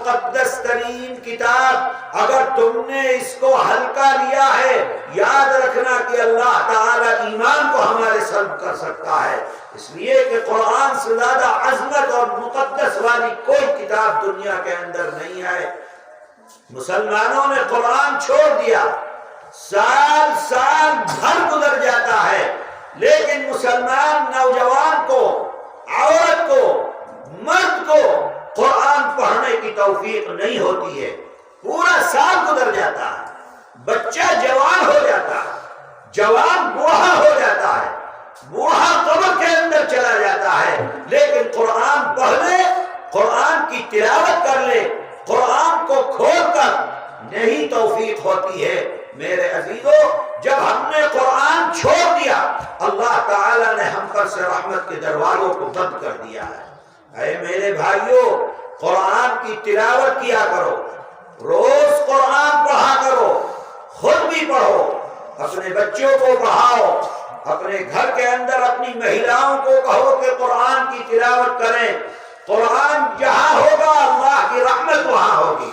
مقدس ترین کتاب، اگر تم نے اس کو ہلکا لیا ہے، یاد رکھنا کہ اللہ تعالی ایمان کو ہمارے سلب کر سکتا ہے۔ اس لیے کہ قرآن سے زیادہ عظمت اور مقدس والی کوئی کتاب دنیا کے اندر نہیں ہے۔ مسلمانوں نے قرآن چھوڑ دیا، سال سال بھر گزر جاتا ہے، لیکن مسلمان نوجوان کو، عورت کو، مرد کو قرآن پڑھنے کی توفیق نہیں ہوتی ہے۔ پورا سال گزر جاتا ہے، بچہ جوان ہو جاتا ہے، جوان بوڑھا ہو جاتا ہے، بوڑھا قبر کے اندر چلا جاتا ہے، لیکن قرآن پڑھ لے، قرآن کی تلاوت کر لے، قرآن کو کھول کر نہیں توفیق ہوتی ہے۔ میرے عزیزو، جب ہم نے قرآن چھوڑ دیا، اللہ تعالیٰ نے ہم پر سے رحمت کے دروازوں کو بند کر دیا ہے۔ اے میرے بھائیو، قرآن کی تلاوت کیا کرو، روز قرآن پڑھا کرو، خود بھی پڑھو، اپنے بچوں کو پڑھاؤ، اپنے گھر کے اندر اپنی مہیلاؤں کو کہو کہ قرآن کی تلاوت کریں۔ قرآن جہاں ہوگا اللہ کی رحمت وہاں ہوگی۔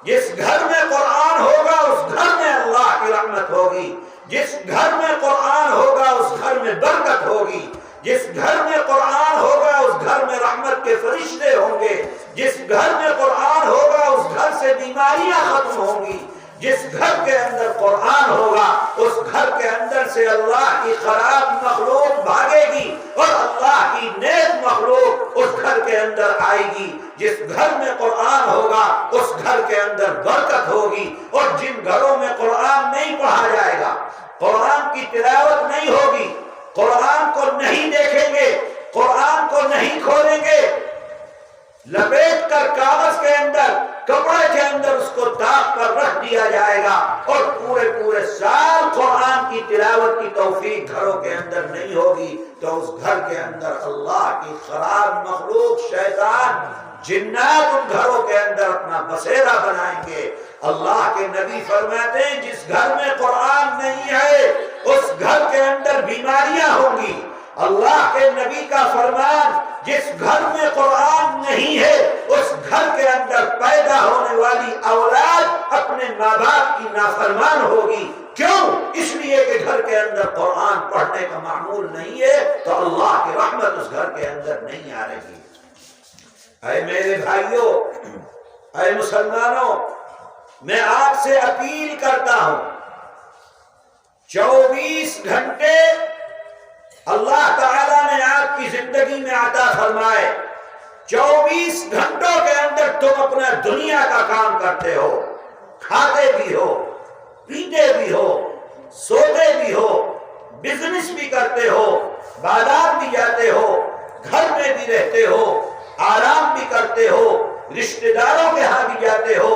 جس گھر میں قرآن ہوگا اس گھر میں اللہ کی رحمت ہوگی۔ جس گھر میں قرآن ہوگا اس گھر میں برکت ہوگی۔ جس گھر میں قرآن ہوگا اس گھر میں رحمت کے فرشتے ہوں گے۔ جس گھر میں قرآن ہوگا اس گھر سے بیماریاں ختم ہوں گی۔ جس گھر کے اندر قرآن ہوگا اس گھر کے اندر سے اللہ کی خراب مخلوق بھاگے گی اور اللہ کی نیک مخلوق اس گھر کے اندر آئے گی۔ جس گھر میں قرآن ہوگا اس گھر کے اندر برکت ہوگی، اور جن گھروں میں قرآن نہیں پڑھا جائے گا، قرآن کی تلاوت نہیں ہوگی، قرآن کو نہیں دیکھیں گے، قرآن کو نہیں کھولیں گے، لپیٹ کر کاغذ کے اندر، کپڑے کے اندر اس کو داغ کر رکھ دیا جائے گا، اور پورے سال قرآن کی تلاوت کی توفیق گھروں کے اندر نہیں ہوگی، تو اس گھر کے اندر اللہ کی خراب مخلوق، شیطان، جنات ان گھروں کے اندر اپنا بسیرا بنائیں گے۔ اللہ کے نبی فرماتے ہیں جس گھر میں قرآن نہیں ہے اس گھر کے اندر بیماریاں ہوں گی۔ اللہ کے نبی کا فرمان، جس گھر میں قرآن نہیں ہے اس گھر کے اندر پیدا ہونے والی اولاد اپنے ماں باپ کی نافرمان ہوگی۔ کیوں؟ اس لیے کہ گھر کے اندر قرآن پڑھنے کا معمول نہیں ہے، تو اللہ کی رحمت اس گھر کے اندر نہیں آ رہی۔ اے میرے بھائیوں، اے مسلمانوں، میں آپ سے اپیل کرتا ہوں، 24 گھنٹے اللہ تعالیٰ نے آپ کی زندگی میں عطا فرمائے۔ 24 گھنٹوں کے اندر تم اپنا دنیا کا کام کرتے ہو، کھاتے بھی ہو، پیتے بھی ہو، سوتے بھی ہو، بزنس بھی کرتے ہو، بازار بھی جاتے ہو، گھر میں بھی رہتے ہو، آرام بھی کرتے ہو، رشتہ داروں کے ہاں بھی جاتے ہو،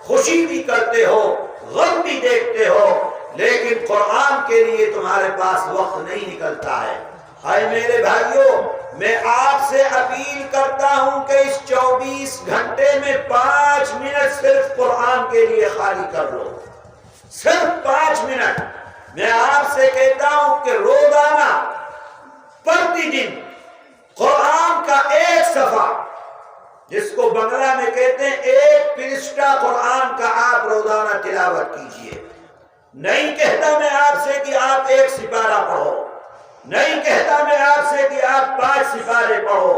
خوشی بھی کرتے ہو، غم بھی دیکھتے ہو، لیکن قرآن کے لیے تمہارے پاس وقت نہیں نکلتا ہے۔ اے میرے بھائیوں، میں آپ سے اپیل کرتا ہوں کہ اس 24 گھنٹے میں 5 منٹ صرف قرآن کے لیے خالی کر لو، صرف 5 منٹ۔ میں آپ سے کہتا ہوں کہ روزانہ پرتی دن قرآن کا ایک صفحہ، جس کو بنگلہ میں کہتے ہیں ایک پرشتہ قرآن کا، آپ روزانہ تلاوت کیجئے۔ نہیں کہتا میں آپ سے کہ آپ 1 سپارہ پڑھو، نہیں کہتا میں آپ سے کہ آپ 5 سپارے پڑھو،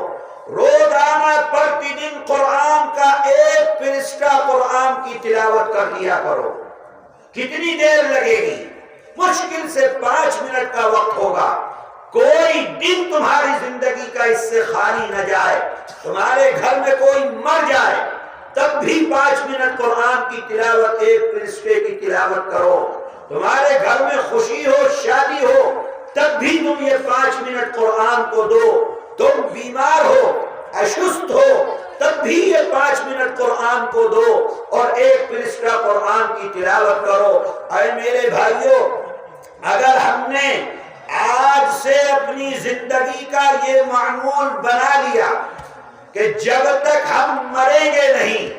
روزانہ پرتی دن قرآن کا ایک پرشتہ قرآن کی تلاوت کر لیا کرو۔ کتنی دیر لگے گی؟ مشکل سے 5 منٹ کا وقت ہوگا۔ کوئی دن تمہاری زندگی کا اس سے خالی نہ جائے، تمہارے گھر میں کوئی مر جائے تب بھی 5 منٹ قرآن کی تلاوت، ایک پرشتے کی تلاوت کرو۔ تمہارے گھر میں خوشی ہو، شادی ہو، تب بھی تم یہ 5 منٹ قرآن کو دو۔ تم بیمار ہو، اشست ہو، تب بھی یہ 5 منٹ قرآن کو دو اور ایک پرشتہ قرآن کی تلاوت کرو۔ اے میرے بھائیوں، اگر ہم نے آج سے اپنی زندگی کا یہ معمول بنا لیا کہ جب تک ہم مریں گے نہیں،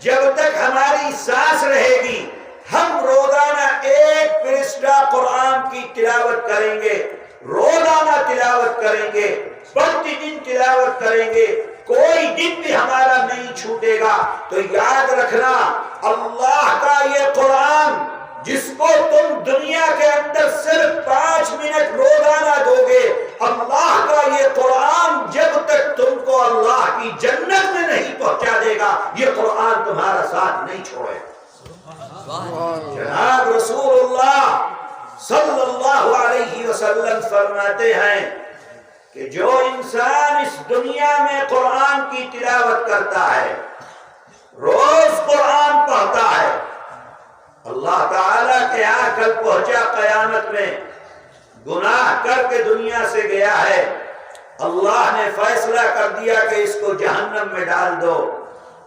جب تک ہماری سانس رہے گی، ہم روزانہ ایک پرشتہ قرآن کی تلاوت کریں گے، روزانہ تلاوت کریں گے، پرتی دن تلاوت کریں گے، کوئی دن بھی ہمارا نہیں چھوٹے گا۔ گا. تو یاد رکھنا اللہ کا یہ قرآن جس کو تم دنیا کے اندر صرف 5 منٹ روزانہ دو گے، اللہ کا یہ قرآن جب تک تم کو اللہ کی جنت میں نہیں پہنچا دے گا، یہ قرآن تمہارا ساتھ نہیں چھوڑے. جناب رسول اللہ صلی اللہ علیہ وسلم فرماتے ہیں کہ جو انسان اس دنیا میں قرآن کی تلاوت کرتا ہے، روز قرآن پڑھتا ہے، اللہ تعالیٰ کے یہاں کل پہنچا قیامت میں، گناہ کر کے دنیا سے گیا ہے، اللہ نے فیصلہ کر دیا کہ اس کو جہنم میں ڈال دو.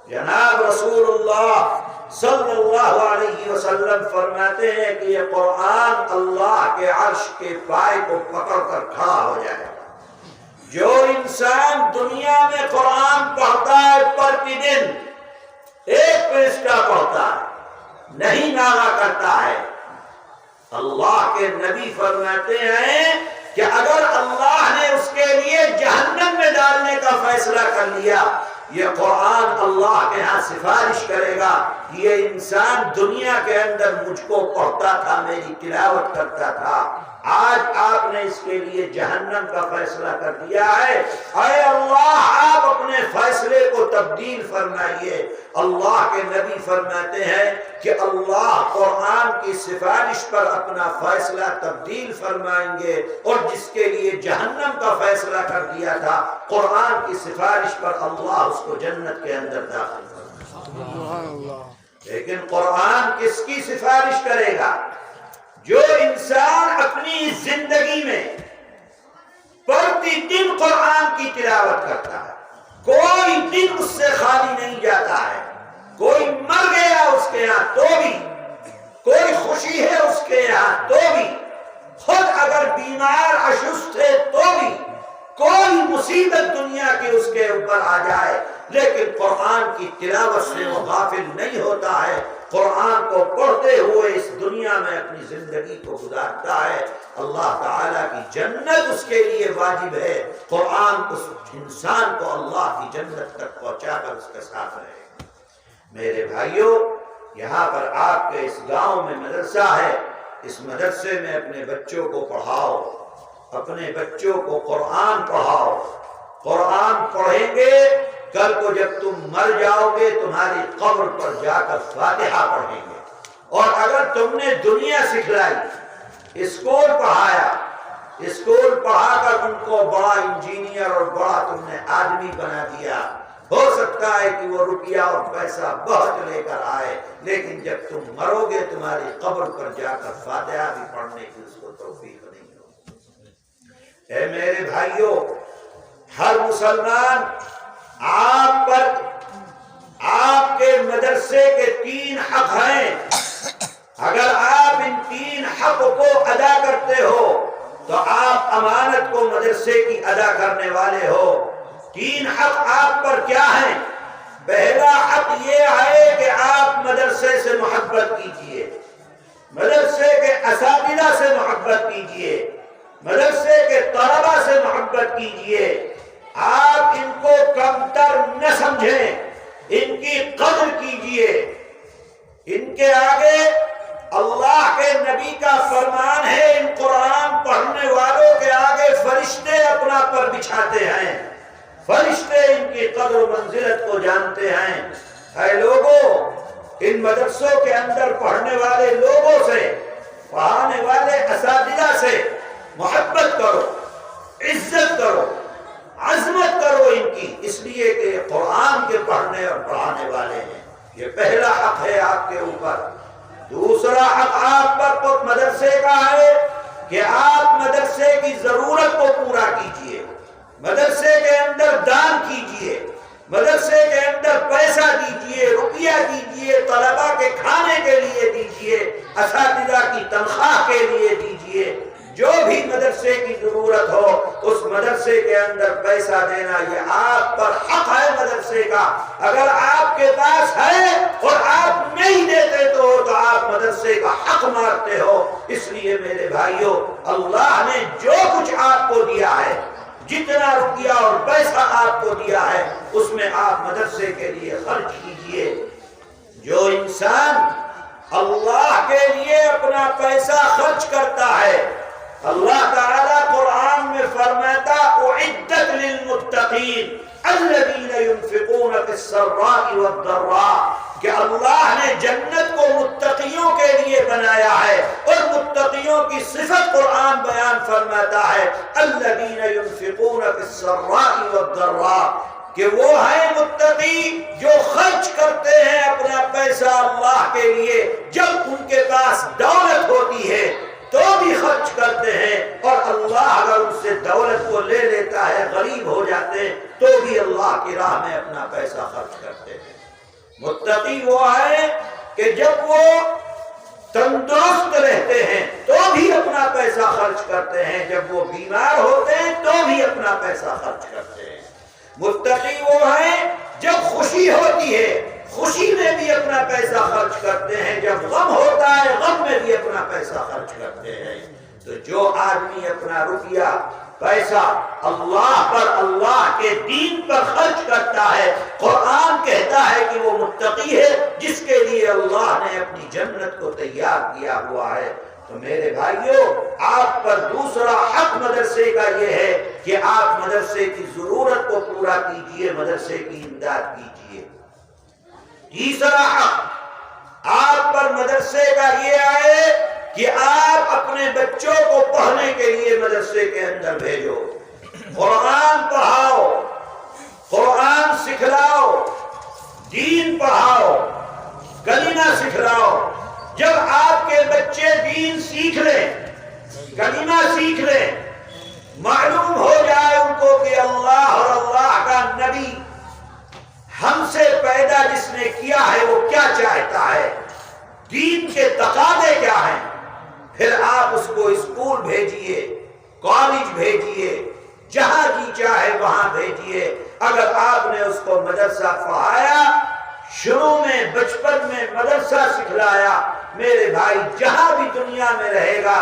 جناب رسول اللہ صلی اللہ علیہ وسلم فرماتے ہیں کہ یہ قرآن اللہ کے عرش کے پائے کو پکڑ کر کھڑا ہو جائے گا. جو انسان دنیا میں قرآن پڑھتا ہے پرتی دن 1 پرستہ پڑھتا ہے، نہیں ناغا کرتا ہے، اللہ کے نبی فرماتے ہیں کہ اگر اللہ نے اس کے لیے جہنم میں ڈالنے کا فیصلہ کر لیا، یہ قرآن اللہ کے ہاں سفارش کرے گا، یہ انسان دنیا کے اندر مجھ کو پڑھتا تھا، میری تلاوت کرتا تھا، آج آپ نے اس کے لیے جہنم کا فیصلہ کر دیا ہے، اے اللہ آپ اپنے فیصلے کو تبدیل فرمائیے. اللہ کے نبی فرماتے ہیں کہ اللہ قرآن کی سفارش پر اپنا فیصلہ تبدیل فرمائیں گے، اور جس کے لیے جہنم کا فیصلہ کر دیا تھا، قرآن کی سفارش پر اللہ اس کو جنت کے اندر داخل فرمائے. لیکن قرآن کس کی سفارش کرے گا؟ جو انسان اپنی زندگی میں پرتی دن قرآن کی تلاوت کرتا ہے، کوئی دن اس سے خالی نہیں جاتا ہے، کوئی مر گیا اس کے یہاں تو بھی، کوئی خوشی ہے اس کے یہاں تو بھی، خود اگر بیمار اشست ہے تو بھی، کوئی مصیبت دنیا کی اس کے اوپر آ جائے، لیکن قرآن کی تلاوت سے وہ غافل نہیں ہوتا ہے، قرآن کو پڑھتے ہوئے اس دنیا میں اپنی زندگی کو گزارتا ہے. اللہ تعالیٰ کی جنت اس کے لیے واجب ہے. قرآن اس انسان کو اللہ کی جنت تک پہنچا کر اس کے ساتھ رہے. میرے بھائیوں، یہاں پر آپ کے اس گاؤں میں مدرسہ ہے، اس مدرسے میں اپنے بچوں کو پڑھاؤ، اپنے بچوں کو قرآن پڑھاؤ. قرآن پڑھیں گے، کل کو جب تم مر جاؤ گے تمہاری قبر پر جا کر فاتحہ پڑھیں گے. اور اگر تم نے دنیا سکھلائی، اسکول پڑھایا، اسکول پڑھا کر ان کو بڑا انجینئر اور بڑا تم نے آدمی بنا دیا، ہو سکتا ہے کہ وہ روپیہ اور پیسہ بہت لے کر آئے، لیکن جب تم مرو گے تمہاری قبر پر جا کر فاتحہ بھی پڑھنے کی اس کو توفیق نہیں ہوگی. اے میرے بھائیوں، ہر مسلمان آپ پر آپ کے مدرسے کے 3 حق ہیں. اگر آپ ان 3 حق کو ادا کرتے ہو تو آپ امانت کو مدرسے کی ادا کرنے والے ہو. 3 حق آپ پر کیا ہیں؟ پہلا حق یہ ہے کہ آپ مدرسے سے محبت کیجئے، مدرسے کے اساتذہ سے محبت کیجئے، مدرسے کے طلبہ سے محبت کیجئے. آپ ان کو کمتر نہ سمجھیں، ان کی قدر کیجئے. ان کے آگے اللہ کے نبی کا فرمان ہے، ان قرآن پڑھنے والوں کے آگے فرشتے اپنا پر بچھاتے ہیں، فرشتے ان کی قدر و منزلت کو جانتے ہیں. اے لوگوں، ان مدرسوں کے اندر پڑھنے والے لوگوں سے، پڑھانے والے اساتذہ سے محبت کرو، عزت کرو، عظمت کرو ان کی، اس لیے کہ قرآن کے پڑھنے اور پڑھانے والے ہیں. یہ پہلا حق ہے آپ کے اوپر. دوسرا حق آپ پر مدرسے کا ہے کہ آپ مدرسے کی ضرورت کو پورا کیجئے، مدرسے کے اندر دان کیجئے، مدرسے کے اندر پیسہ دیجئے، روپیہ دیجئے، طلبہ کے کھانے کے لیے دیجئے، اساتذہ کی تنخواہ کے لیے دیجئے. جو بھی مدرسے کی ضرورت ہو اس مدرسے کے اندر پیسہ دینا یہ آپ پر حق ہے مدرسے کا. اگر آپ کے پاس ہے اور آپ نہیں دیتے تو آپ مدرسے کا حق مارتے ہو. اس لیے میرے بھائیوں، اللہ نے جو کچھ آپ کو دیا ہے جتنا روپیہ اور پیسہ آپ کو دیا ہے اس میں آپ مدرسے کے لیے خرچ کیجئے۔ جو انسان اللہ کے لیے اپنا پیسہ خرچ کرتا ہے، اللہ تعالیٰ قرآن میں فرماتا اعدت للمتقین الذین ينفقون فی السراء والضراء، کہ اللہ نے جنت کو متقیوں کے لیے بنایا ہے، اور متقیوں کی صفت قرآن بیان فرماتا ہے الذین ينفقون فی السراء والضراء، کہ وہ ہیں متقی جو خرچ کرتے ہیں اپنا پیسہ اللہ کے لیے، جب ان کے پاس دولت ہوتی ہے تو بھی خرچ کرتے ہیں، اور اللہ اگر ان سے دولت کو لے لیتا ہے، غریب ہو جاتے ہیں تو بھی اللہ کی راہ میں اپنا پیسہ خرچ کرتے ہیں۔ متقی وہ ہے کہ جب وہ تندرست رہتے ہیں تو بھی اپنا پیسہ خرچ کرتے ہیں، جب وہ بیمار ہوتے ہیں تو بھی اپنا پیسہ خرچ کرتے ہیں۔ متقی وہ ہیں جب خوشی ہوتی ہے خوشی میں بھی اپنا پیسہ خرچ کرتے ہیں، جب غم ہوتا ہے غم میں بھی اپنا پیسہ خرچ کرتے ہیں۔ تو جو آدمی اپنا روپیہ پیسہ اللہ پر، اللہ کے دین پر خرچ کرتا ہے، قرآن کہتا ہے کہ وہ متقی ہے جس کے لیے اللہ نے اپنی جنت کو تیار کیا ہوا ہے۔ تو میرے بھائیوں، آپ پر دوسرا حق مدرسے کا یہ ہے کہ آپ مدرسے کی ضرورت کو پورا کیجئے، مدرسے کی امداد کیجئے۔ تیسرا حق آپ پر مدرسے کا یہ ہے کہ آپ اپنے بچوں کو پڑھنے کے لیے مدرسے کے اندر بھیجو، قرآن پڑھاؤ، قرآن سکھلاؤ، دین پڑھاؤ، کلمہ سکھلاؤ۔ جب آپ کے بچے دین سیکھ لیں، کلمہ سیکھ لیں، معلوم ہو جائے ان کو کہ اللہ اور اللہ کا نبی ہم سے پیدا جس نے کیا ہے وہ کیا چاہتا ہے، دین کے تقاضے کیا ہیں، پھر آپ اس کو اسکول بھیجئے، کالج بھیجئے، جہاں جی چاہے وہاں بھیجئے۔ اگر آپ نے اس کو مدرسہ پڑھایا، شروع میں بچپن میں مدرسہ سکھلایا، میرے بھائی جہاں بھی دنیا میں رہے گا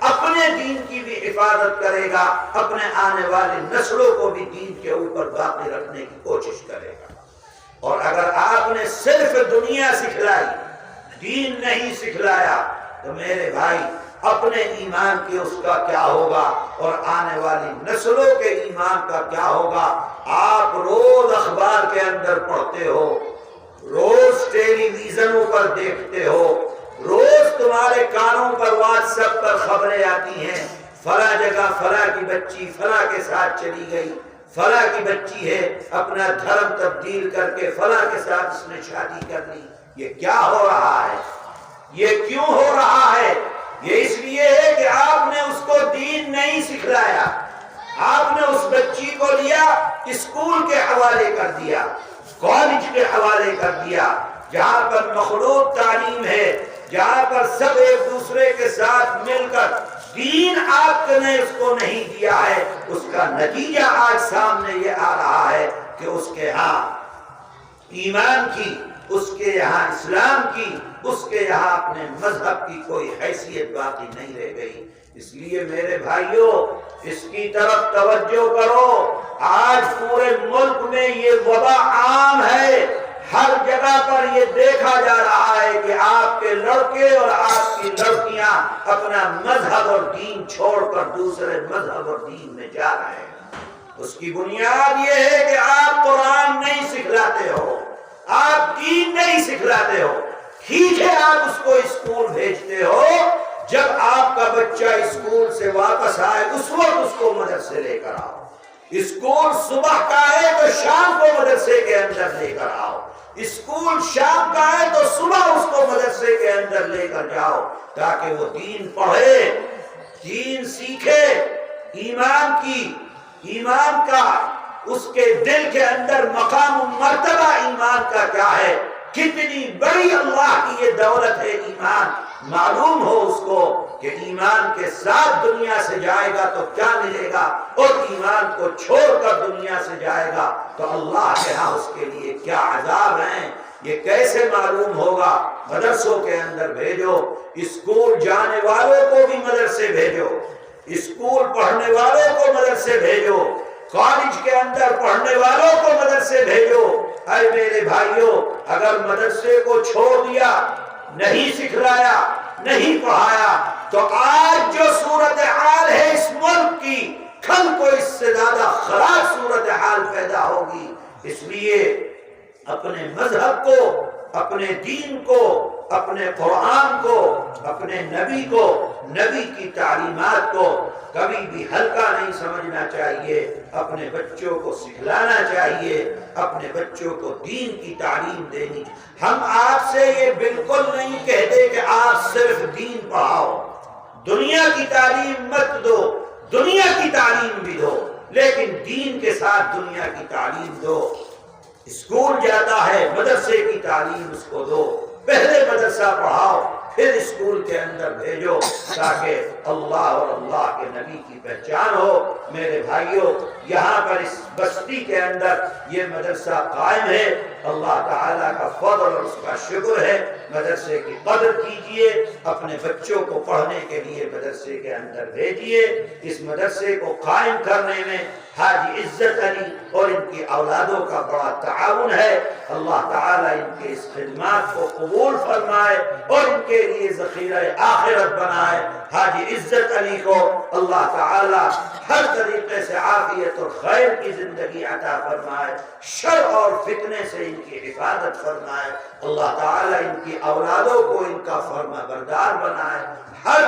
اپنے دین کی بھی حفاظت کرے گا، اپنے آنے والی نسلوں کو بھی دین کے اوپر باقی رکھنے کی کوشش کرے گا۔ اور اگر آپ نے صرف دنیا سکھلائی، دین نہیں سکھلایا، تو میرے بھائی اپنے ایمان کی اس کا کیا ہوگا اور آنے والی نسلوں کے ایمان کا کیا ہوگا۔ آپ روز اخبار کے اندر پڑھتے ہو، روز ٹیلی ویژنوں پر دیکھتے ہو، روز تمہارے کانوں پر واٹس ایپ پر خبریں آتی ہیں، فلاں جگہ فلاں کی بچی فلاں کے ساتھ چلی گئی، فلاں کی بچی ہے اپنا دھرم تبدیل کر کے فلاں کے ساتھ اس نے شادی کر لی۔ یہ کیا ہو رہا ہے؟ یہ کیوں ہو رہا ہے؟ یہ اس لیے ہے کہ آپ نے اس کو دین نہیں سکھلایا، آپ نے اس بچی کو لیا اسکول کے حوالے کر دیا، کالج کے حوالے کر دیا، جہاں پر مخلوط تعلیم ہے، جہاں پر سب ایک دوسرے کے ساتھ مل کر دین آپ نے اس کو نہیں دیا ہے۔ اس کا نتیجہ آج سامنے یہ آ رہا ہے کہ اس کے ہاں ایمان کی، اس کے یہاں اسلام کی، اس کے یہاں اپنے مذہب کی کوئی حیثیت باقی نہیں رہ گئی۔ اس لیے میرے بھائیوں اس کی طرف توجہ کرو۔ آج پورے ملک میں یہ وبا عام ہے، ہر جگہ پر یہ دیکھا جا رہا ہے کہ آپ کے لڑکے اور آپ کی لڑکیاں اپنا مذہب اور دین چھوڑ کر دوسرے مذہب اور دین میں جا رہے ہیں۔ اس کی بنیاد یہ ہے کہ آپ قرآن نہیں سکھلاتے ہو، آپ دین نہیں سکھلاتے ہو۔ ٹھیک ہے آپ اس کو اسکول بھیجتے ہو، جب آپ کا بچہ اسکول سے واپس آئے اس وقت اس کو مدرسے لے کر آؤ۔ اسکول صبح کا ہے تو شام کو مدرسے کے اندر لے کر آؤ، اسکول شام کا ہے تو صبح اس کو مدرسے کے اندر لے کر جاؤ، تاکہ وہ دین پڑھے، دین سیکھے، ایمان کا اس کے دل کے اندر مقام و مرتبہ ایمان کا کیا ہے، کتنی بڑی اللہ کی یہ دولت ہے ایمان، معلوم ہو اس کو کہ ایمان کے ساتھ دنیا سے جائے گا تو کیا ملے گا، اور ایمان کو چھوڑ کر دنیا سے جائے گا تو اللہ کے ہاں اس کے لیے کیا عذاب ہیں۔ یہ کیسے معلوم ہوگا؟ مدرسوں کے اندر بھیجو، اسکول جانے والوں کو بھی مدرسے بھیجو، اسکول پڑھنے والوں کو مدرسے بھیجو، کالج کے اندر پڑھنے والوں کو مدرسے بھیجو۔ اے میرے بھائیوں، اگر مدرسے کو چھوڑ دیا، نہیں سکھلایا، نہیں پڑھایا، تو آج جو صورتحال ہے اس ملک کی، کل کو اس سے زیادہ خراب صورتحال پیدا ہوگی۔ اس لیے اپنے مذہب کو، اپنے دین کو، اپنے قرآن کو، اپنے نبی کو، نبی کی تعلیمات کو کبھی بھی ہلکا نہیں سمجھنا چاہیے۔ اپنے بچوں کو سکھلانا چاہیے، اپنے بچوں کو دین کی تعلیم دینی۔ ہم آپ سے یہ بالکل نہیں کہتے کہ آپ صرف دین پڑھاؤ، دنیا کی تعلیم مت دو، دنیا کی تعلیم بھی دو، لیکن دین کے ساتھ دنیا کی تعلیم دو۔ اسکول جاتا ہے، مدرسے کی تعلیم اس کو دو، پہلے مدرسہ پڑھاؤ، پھر اسکول کے اندر بھیجو، تاکہ اللہ اور اللہ کے نبی کی پہچان ہو۔ میرے بھائیوں، یہاں پر اس بستی کے اندر یہ مدرسہ قائم ہے، اللہ تعالیٰ کا فضل اور اس کا شکر ہے۔ مدرسے کی قدر کیجئے، اپنے بچوں کو پڑھنے کے لیے مدرسے کے اندر بھیجئے۔ اس مدرسے کو قائم کرنے میں حاجی عزت علی اور ان کی اولادوں کا بڑا تعاون ہے۔ اللہ تعالیٰ ان کے اس خدمات کو قبول فرمائے اور ان کے لیے ذخیرہ آخرت بنائے۔ حاجی عزت علی کو اللہ تعالیٰ ہر طریقے سے عافیت اور خیر کی زندگی عطا فرمائے، شر اور فتنے سے ان کی حفاظت فرمائے۔ اللہ تعالیٰ ان کی اولادوں کو ان کا فرما بردار بنائے، ہر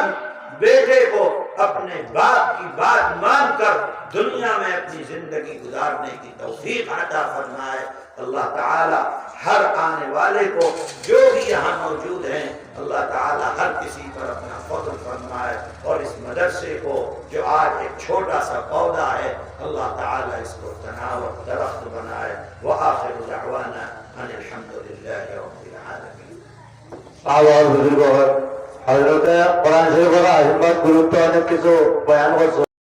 بیٹے کو اپنے باپ کی بات مان کر دنیا میں اپنی زندگی گزارنے کی توفیق عطا فرمائے۔ اللہ تعالی ہر آنے والے کو، جو بھی یہاں موجود ہیں، اللہ تعالی ہر کسی پر اپنا فضل فرمائے، اور اس مدرسے کو جو آج ایک چھوٹا سا پودا ہے، اللہ تعالی اس کو تناور درخت بنائے۔ وآخر دعوانا ان الحمدللہ رب العالمین۔ آواز بزرگ حضرت قرآن شریف کا عظمت گروپ تو نے کسو بیان کو